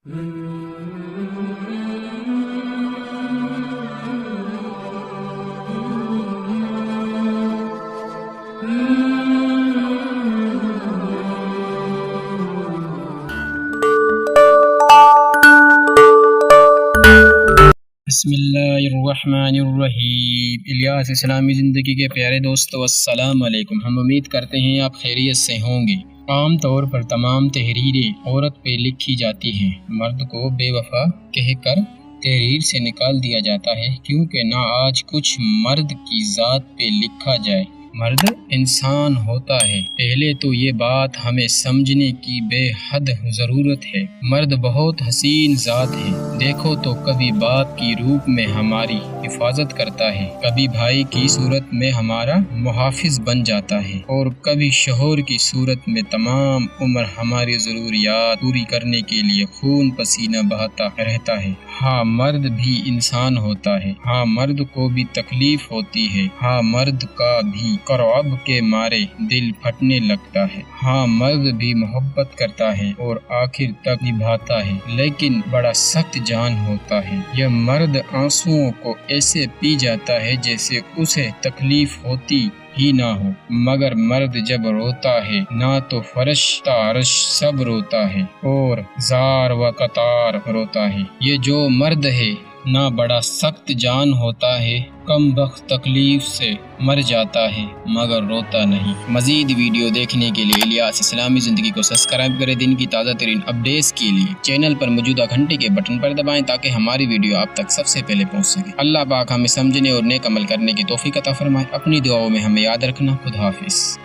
بسم اللہ الرحمن الرحیم۔ الیاس اسلامی زندگی کے پیارے دوستو، السلام علیکم۔ ہم امید کرتے ہیں آپ خیریت سے ہوں گے۔ عام طور پر تمام تحریریں عورت پہ لکھی جاتی ہیں، مرد کو بے وفا کہہ کر تحریر سے نکال دیا جاتا ہے، کیونکہ نہ آج کچھ مرد کی ذات پہ لکھا جائے۔ مرد انسان ہوتا ہے، پہلے تو یہ بات ہمیں سمجھنے کی بے حد ضرورت ہے۔ مرد بہت حسین ذات ہے، دیکھو تو کبھی باپ کی روپ میں ہماری حفاظت کرتا ہے، کبھی بھائی کی صورت میں ہمارا محافظ بن جاتا ہے، اور کبھی شوہر کی صورت میں تمام عمر ہماری ضروریات پوری کرنے کے لیے خون پسینہ بہاتا رہتا ہے۔ ہاں، مرد بھی انسان ہوتا ہے، ہاں مرد کو بھی تکلیف ہوتی ہے، ہاں مرد کا بھی کرعب کے مارے دل پھٹنے لگتا ہے، ہاں مرد بھی محبت کرتا ہے اور آخر تک نبھاتا ہے، لیکن بڑا سخت جان ہوتا ہے۔ یہ مرد آنسوؤں کو ایسے پی جاتا ہے جیسے اسے تکلیف ہوتی ہی نہ ہو، مگر مرد جب روتا ہے نہ تو فرشتہ عرش سب روتا ہے اور زار و قطار روتا ہے۔ یہ جو مرد ہے نہ بڑا سخت جان ہوتا ہے، کم بخت تکلیف سے مر جاتا ہے مگر روتا نہیں۔ مزید ویڈیو دیکھنے کے لیے الیاس اسلامی زندگی کو سبسکرائب کریں۔ دن کی تازہ ترین اپڈیٹس کے لیے چینل پر موجودہ گھنٹی کے بٹن پر دبائیں تاکہ ہماری ویڈیو آپ تک سب سے پہلے پہنچ سکے۔ اللہ پاک ہمیں سمجھنے اور نیک عمل کرنے کی توفیق عطا فرمائے۔ اپنی دعاؤں میں ہمیں یاد رکھنا۔ خدا حافظ۔